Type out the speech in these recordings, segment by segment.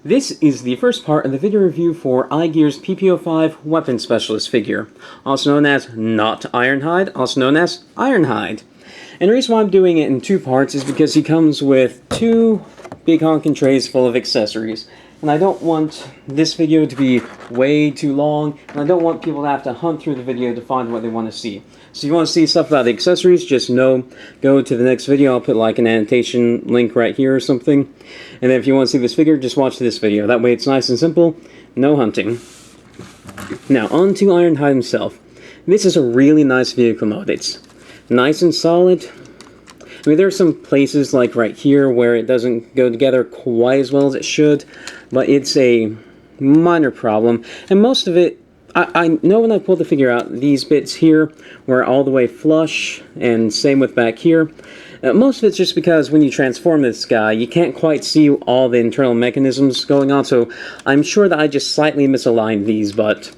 This is the first part of the video review for iGear's PP05W Weapons Specialist figure, also known as not Ironhide, also known as Ironhide. And the reason why I'm doing it in two parts is because he comes with two big honking trays full of accessories. And I don't want this video to be way too long, and I don't want people to have to hunt through the video to find what they want to see. So if you want to see stuff about the accessories, just go to the next video. I'll put like an annotation link right here or something. And then if you want to see this figure, just watch this video. That way it's nice and simple, no hunting. Now on to Ironhide himself. This is a really nice vehicle mode. It's nice and solid. I mean, there are some places like right here where it doesn't go together quite as well as it should, but it's a minor problem. And most of it, I know when I pulled the figure out, these bits here were all the way flush, and same with back here. Most of it's just because when you transform this guy, you can't quite see all the internal mechanisms going on, so I'm sure that I just slightly misaligned these, but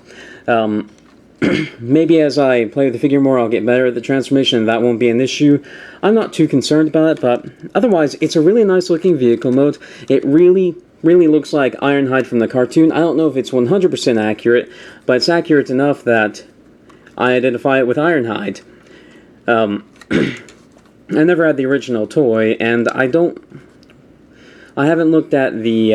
maybe as I play with the figure more, I'll get better at the transformation, and that won't be an issue. I'm not too concerned about it, but otherwise, it's a really nice looking vehicle mode. It really looks like Ironhide from the cartoon. I don't know if it's 100% accurate, but it's accurate enough that I identify it with Ironhide. I never had the original toy, and I haven't looked at the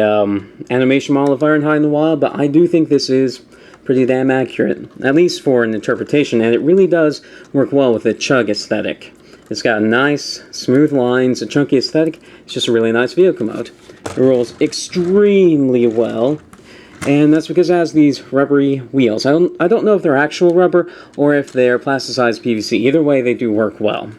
animation model of Ironhide in a while, but I do think this is pretty damn accurate, at least for an interpretation, and it really does work well with the chug aesthetic. It's got nice, smooth lines, a chunky aesthetic. It's just a really nice vehicle mode. It rolls extremely well, and that's because it has these rubbery wheels. I don't know if they're actual rubber or if they're plasticized PVC. Either way, they do work well.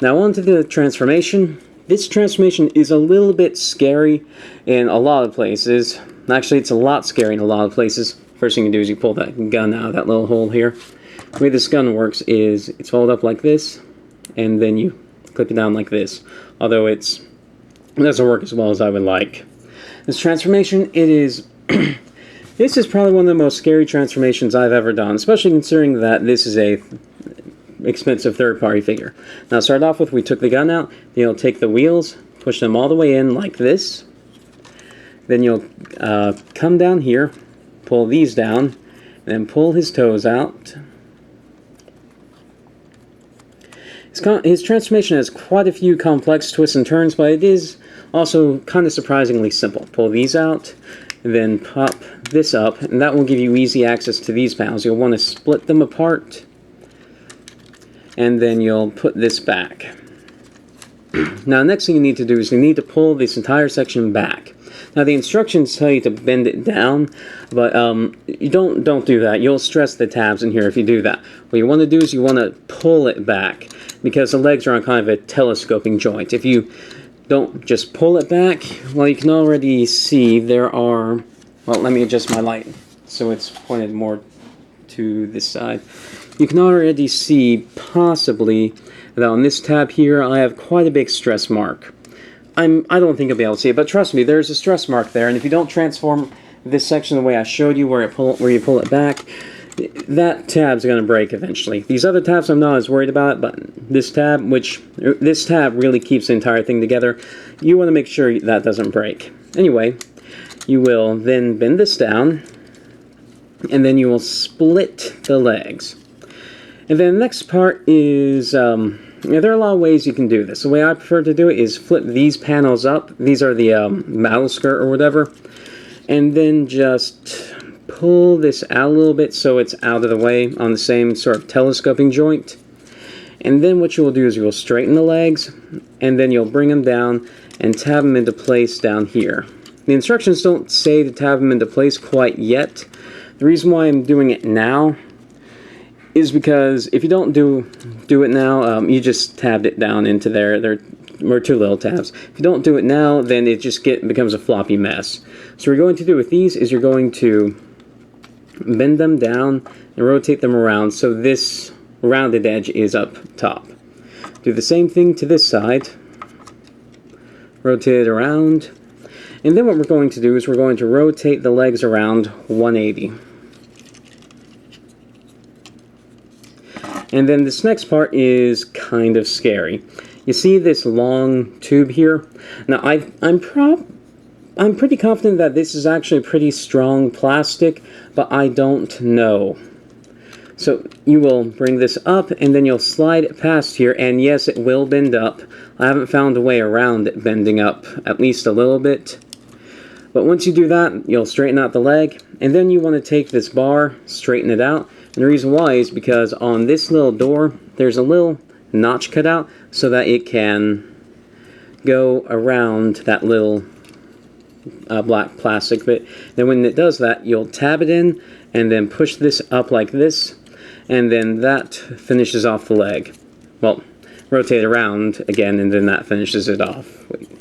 Now on to the transformation. This transformation is a little bit scary in a lot of places. Actually, it's a lot scary in a lot of places. First thing you do is you pull that gun out of that little hole here. The way this gun works is it's folded up like this, and then you clip it down like this. Although it doesn't work as well as I would like. This transformation, this is probably one of the most scary transformations I've ever done, especially considering that this is a expensive third-party figure. Now, to start off with, we took the gun out. Then you'll take the wheels, push them all the way in like this. Then you'll come down here, pull these down, and then pull his toes out. His transformation has quite a few complex twists and turns, but it is also kind of surprisingly simple. Pull these out, and then pop this up, and that will give you easy access to these panels. You'll want to split them apart, and then you'll put this back. Now, the next thing you need to do is you need to pull this entire section back. Now, the instructions tell you to bend it down, but you don't do that. You'll stress the tabs in here if you do that. What you want to do is you want to pull it back, because the legs are on kind of a telescoping joint. If you don't just pull it back, well, you can already see there are... Well, let me adjust my light so it's pointed more to this side. You can already see, possibly, that on this tab here, I have quite a big stress mark. I don't think you'll be able to see it, but trust me, there's a stress mark there, and if you don't transform this section the way I showed you, where you pull it back, that tab's going to break eventually. These other tabs I'm not as worried about, but this tab really keeps the entire thing together. You want to make sure that doesn't break. Anyway, you will then bend this down, and then you will split the legs. And then the next part is, there are a lot of ways you can do this. The way I prefer to do it is flip these panels up. These are the battle skirt or whatever. And then just pull this out a little bit so it's out of the way on the same sort of telescoping joint. And then what you will do is you will straighten the legs, and then you'll bring them down and tab them into place down here. The instructions don't say to tab them into place quite yet. The reason why I'm doing it now is because if you don't do it now, you just tabbed it down into there. There were two little tabs. If you don't do it now, then it just becomes a floppy mess. So what you're going to do with these is you're going to bend them down and rotate them around so this rounded edge is up top. Do the same thing to this side. Rotate it around. And then what we're going to do is we're going to rotate the legs around 180. And then this next part is kind of scary. You see this long tube here? Now, I'm I'm pretty confident that this is actually pretty strong plastic, but I don't know. So you will bring this up, and then you'll slide it past here, and yes, it will bend up. I haven't found a way around it bending up, at least a little bit. But once you do that, you'll straighten out the leg, and then you want to take this bar, straighten it out. And the reason why is because on this little door, there's a little notch cut out so that it can go around that little black plastic bit. Then when it does that, you'll tab it in, and then push this up like this, and then that finishes off the leg. Well, rotate around again, and then that finishes it off. Wait.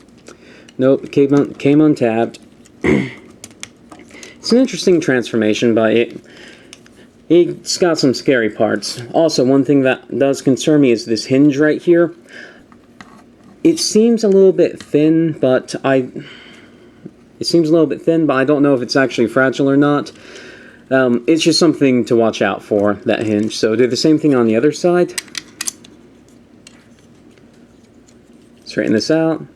Nope, came untabbed. It's an interesting transformation, but it's got some scary parts. Also, one thing that does concern me is this hinge right here. It seems a little bit thin, but I don't know if it's actually fragile or not. It's just something to watch out for, that hinge. So do the same thing on the other side. Straighten this out.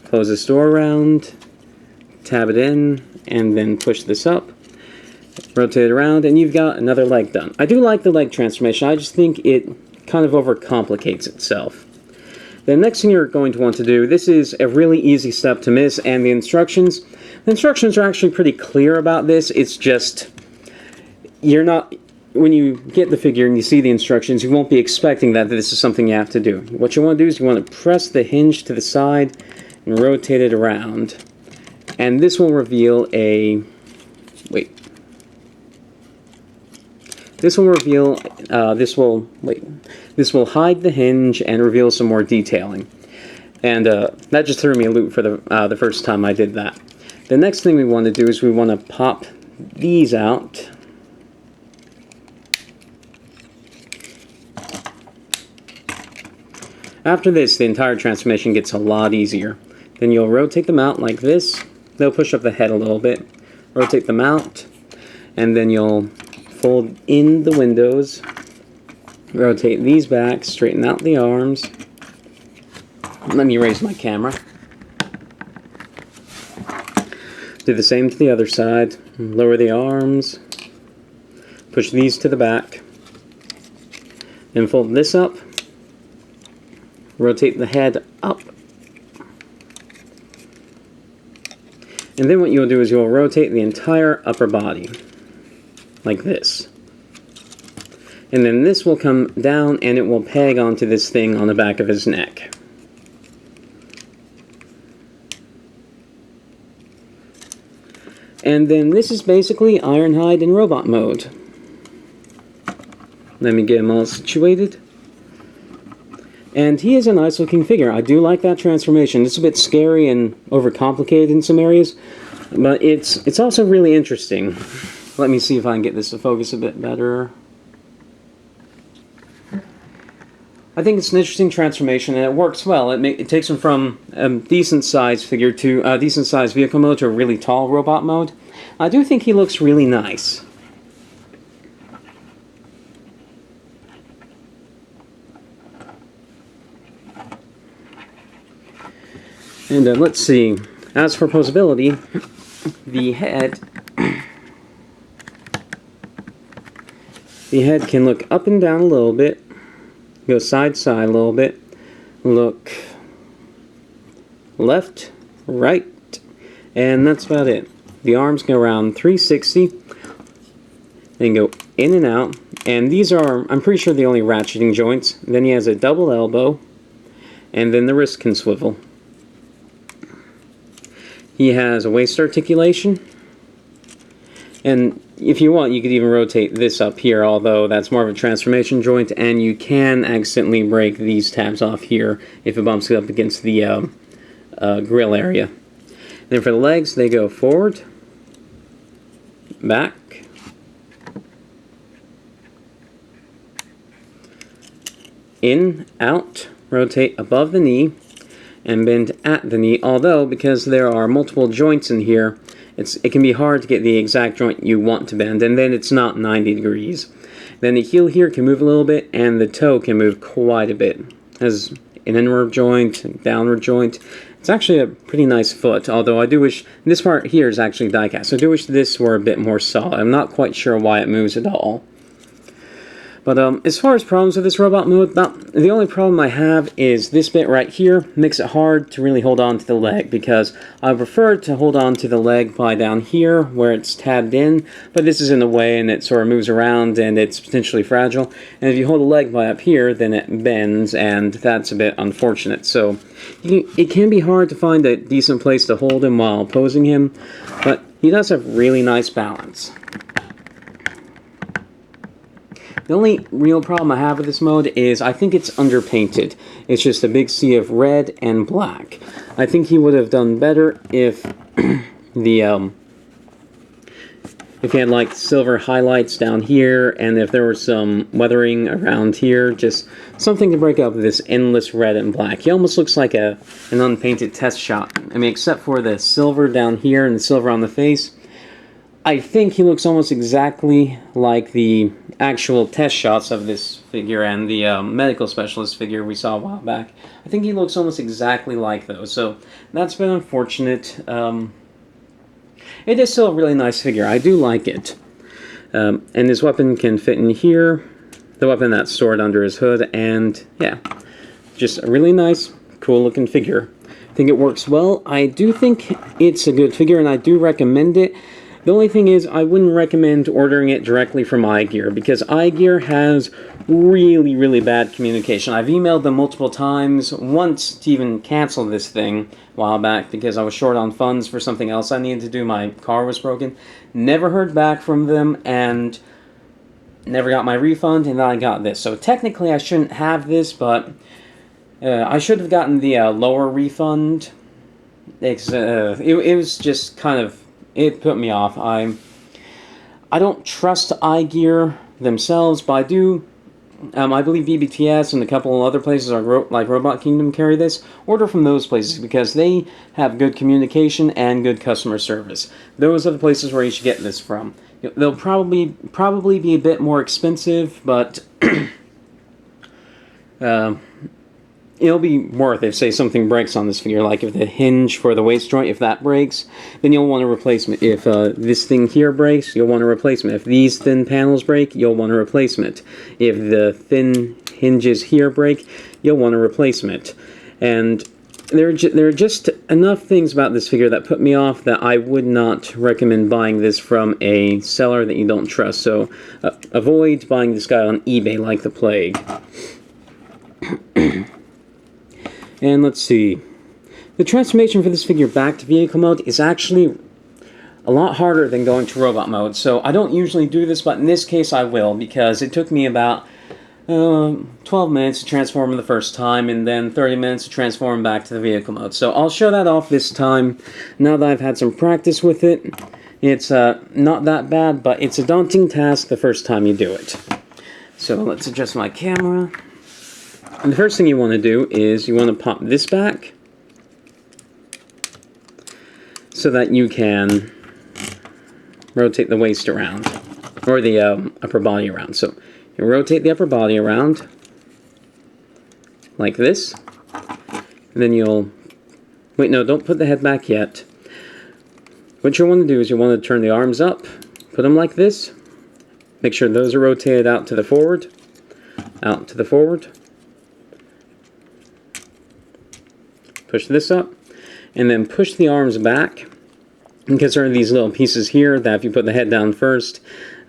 Close this door around. Tab it in, and then push this up. Rotate it around, and you've got another leg done. I do like the leg transformation. I just think it kind of overcomplicates itself. The next thing you're going to want to do, this is a really easy step to miss, and the instructions are actually pretty clear about this. It's just, when you get the figure and you see the instructions, you won't be expecting that this is something you have to do. What you want to do is you want to press the hinge to the side and rotate it around. And this will reveal this will hide the hinge and reveal some more detailing. And that just threw me a loop for the first time I did that. The next thing we want to do is we want to pop these out. After this, the entire transformation gets a lot easier. Then you'll rotate them out like this. They'll push up the head a little bit. Rotate them out, and then you'll fold in the windows. Rotate these back, straighten out the arms. Let me raise my camera. Do the same to the other side. Lower the arms. Push these to the back. Then fold this up. Rotate the head up. And then what you'll do is you'll rotate the entire upper body, like this. And then this will come down and it will peg onto this thing on the back of his neck. And then this is basically Ironhide in robot mode. Let me get him all situated. And he is a nice looking figure. I do like that transformation. It's a bit scary and overcomplicated in some areas, but it's also really interesting. Let me see if I can get this to focus a bit better. I think it's an interesting transformation, and it works well. It takes him from a decent sized figure to a decent sized vehicle mode to a really tall robot mode. I do think he looks really nice. And let's see, as for posability, the head can look up and down a little bit, go side to side a little bit, look left, right, and that's about it. The arms go around 360, then go in and out, and these are, I'm pretty sure, the only ratcheting joints. Then he has a double elbow, and then the wrist can swivel. He has a waist articulation, and if you want, you could even rotate this up here, although that's more of a transformation joint, and you can accidentally break these tabs off here if it bumps it up against the grill area. Then for the legs, they go forward, back, in, out, rotate above the knee, and bend at the knee, although because there are multiple joints in here, it can be hard to get the exact joint you want to bend, and then it's not 90 degrees. Then the heel here can move a little bit, and the toe can move quite a bit. As an inward joint, downward joint, It's actually a pretty nice foot, although I do wish this part here is actually die cast. I do wish this were a bit more solid. I'm not quite sure why it moves at all. But as far as problems with this robot mode, the only problem I have is this bit right here makes it hard to really hold on to the leg, because I prefer to hold on to the leg by down here where it's tabbed in, but this is in the way and it sort of moves around and it's potentially fragile. And if you hold the leg by up here, then it bends, and that's a bit unfortunate. So it can be hard to find a decent place to hold him while posing him, but he does have really nice balance. The only real problem I have with this mode is I think it's underpainted. It's just a big sea of red and black. I think he would have done better if if he had like silver highlights down here, and if there was some weathering around here, just something to break up this endless red and black. He almost looks like an unpainted test shot. I mean, except for the silver down here and the silver on the face, I think he looks almost exactly like the actual test shots of this figure and the medical specialist figure we saw a while back. I think he looks almost exactly like those, so that's been unfortunate. It is still a really nice figure. I do like it. And his weapon can fit in here, the weapon that's stored under his hood, and yeah, just a really nice, cool looking figure. I think it works well. I do think it's a good figure, and I do recommend it. The only thing is, I wouldn't recommend ordering it directly from iGear, because iGear has really, really bad communication. I've emailed them multiple times, once to even cancel this thing a while back because I was short on funds for something else I needed to do. My car was broken. Never heard back from them, and never got my refund, and then I got this. So technically I shouldn't have this, but I should have gotten the lower refund. It was just kind of... it put me off. I don't trust iGear themselves, but I do. I believe BBTS and a couple of other places like Robot Kingdom carry this. Order from those places because they have good communication and good customer service. Those are the places where you should get this from. They'll probably be a bit more expensive, but it'll be worth it if, say, something breaks on this figure, like if the hinge for the waist joint, if that breaks, then you'll want a replacement. If this thing here breaks, you'll want a replacement. If these thin panels break, you'll want a replacement. If the thin hinges here break, you'll want a replacement. And there are just enough things about this figure that put me off that I would not recommend buying this from a seller that you don't trust. So avoid buying this guy on eBay like the plague. And let's see, the transformation for this figure back to vehicle mode is actually a lot harder than going to robot mode. So I don't usually do this, but in this case I will, because it took me about 12 minutes to transform him the first time, and then 30 minutes to transform him back to the vehicle mode. So I'll show that off this time, now that I've had some practice with it. It's not that bad, but it's a daunting task the first time you do it. So let's adjust my camera. And the first thing you want to do is you want to pop this back so that you can rotate the waist around, or the upper body around. So you rotate the upper body around like this, and then you'll... wait, no, don't put the head back yet. What you want to do is you want to turn the arms up, put them like this, make sure those are rotated out to the forward, out to the forward. Push this up, and then push the arms back, because there are these little pieces here that if you put the head down first,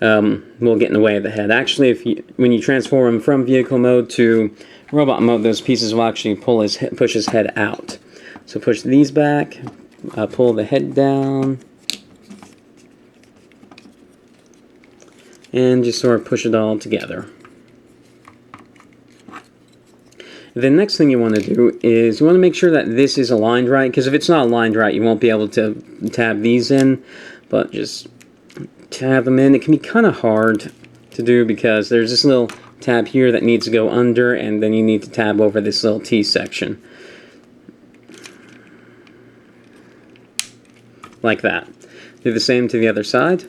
will get in the way of the head. Actually, when you transform him from vehicle mode to robot mode, those pieces will actually push his head out. So push these back, pull the head down, and just sort of push it all together. The next thing you want to do is you want to make sure that this is aligned right, because if it's not aligned right, you won't be able to tab these in, but just tab them in. It can be kind of hard to do because there's this little tab here that needs to go under, and then you need to tab over this little T section. Like that. Do the same to the other side.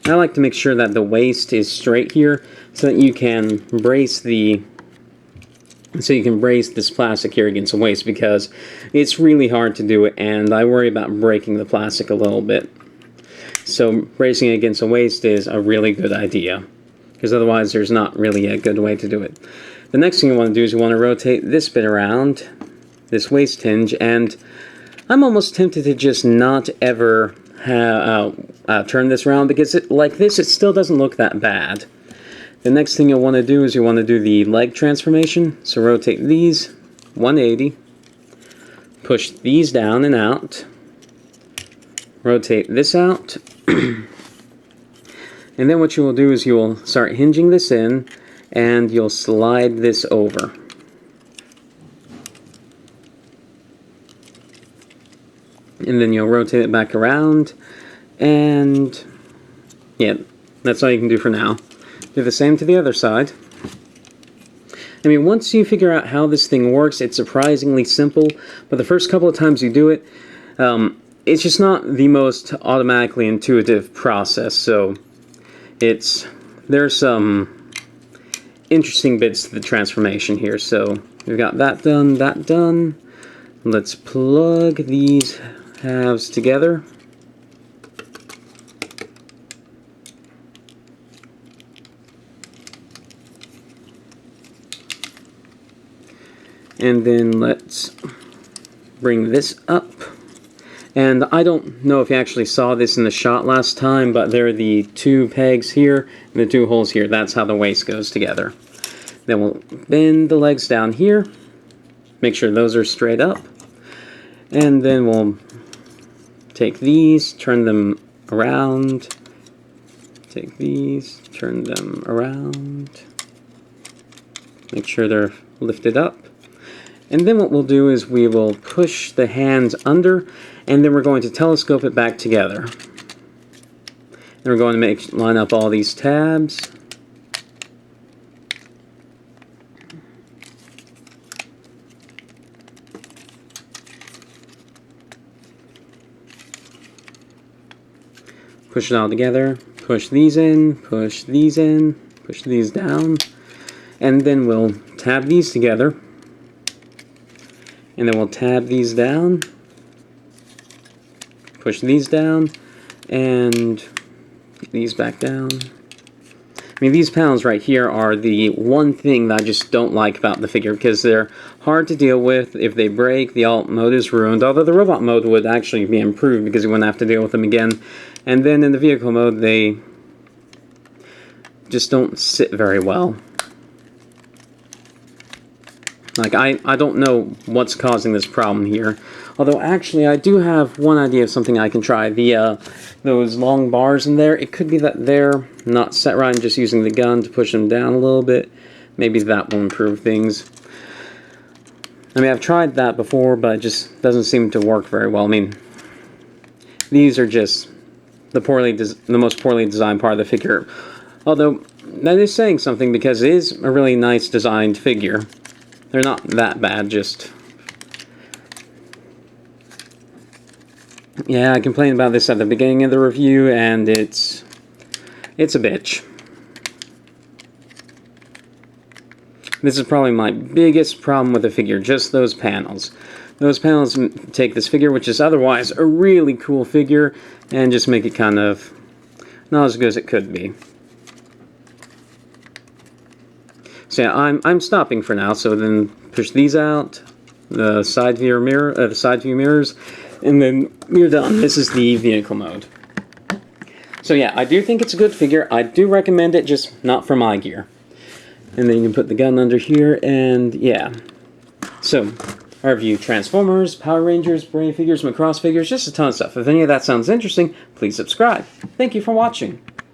I like to make sure that the waist is straight here so that you can brace the so you can brace this plastic here against the waist, because it's really hard to do it, and I worry about breaking the plastic a little bit. So bracing it against the waist is a really good idea, because otherwise there's not really a good way to do it. The next thing you want to do is you want to rotate this bit around, this waist hinge, and I'm almost tempted to just not ever turn this around, because like this, it still doesn't look that bad. The next thing you'll want to do is you want to do the leg transformation. So rotate these 180, push these down and out, rotate this out, and then what you will do is you will start hinging this in, and you'll slide this over. And then you'll rotate it back around, and yeah, that's all you can do for now. Do the same to the other side. I mean, once you figure out how this thing works, it's surprisingly simple, but the first couple of times you do it, it's just not the most automatically intuitive process, so there's some interesting bits to the transformation here. So we've got that done. Let's plug these halves together. And then let's bring this up. And I don't know if you actually saw this in the shot last time, but there are the two pegs here and the two holes here. That's how the waist goes together. Then we'll bend the legs down here. Make sure those are straight up. And then we'll take these, turn them around. Take these, turn them around. Make sure they're lifted up. And then what we'll do is we will push the hands under, and then we're going to telescope it back together. And we're going to line up all these tabs. Push it all together, push these in, push these in, push these down, and then we'll tab these together. And then we'll tab these down, push these down, and these back down. I mean, these panels right here are the one thing that I just don't like about the figure, because they're hard to deal with. If they break, the alt mode is ruined, although the robot mode would actually be improved because you wouldn't have to deal with them again. And then in the vehicle mode, they just don't sit very well. Like, I don't know what's causing this problem here. Although, actually, I do have one idea of something I can try. Those long bars in there, it could be that they're not set right. I'm just using the gun to push them down a little bit. Maybe that will improve things. I mean, I've tried that before, but it just doesn't seem to work very well. I mean, these are just the most poorly designed part of the figure. Although, that is saying something, because it is a really nice designed figure. They're not that bad, just... Yeah, I complained about this at the beginning of the review, and it's a bitch. This is probably my biggest problem with the figure, just those panels. Those panels take this figure, which is otherwise a really cool figure, and just make it kind of not as good as it could be. So yeah, I'm stopping for now. So then push these out, the side view mirrors, and then you're done. This is the vehicle mode. So yeah, I do think it's a good figure. I do recommend it, just not from iGear. And then you can put the gun under here, and yeah. So I review Transformers, Power Rangers, Brave figures, Macross figures, just a ton of stuff. If any of that sounds interesting, please subscribe. Thank you for watching.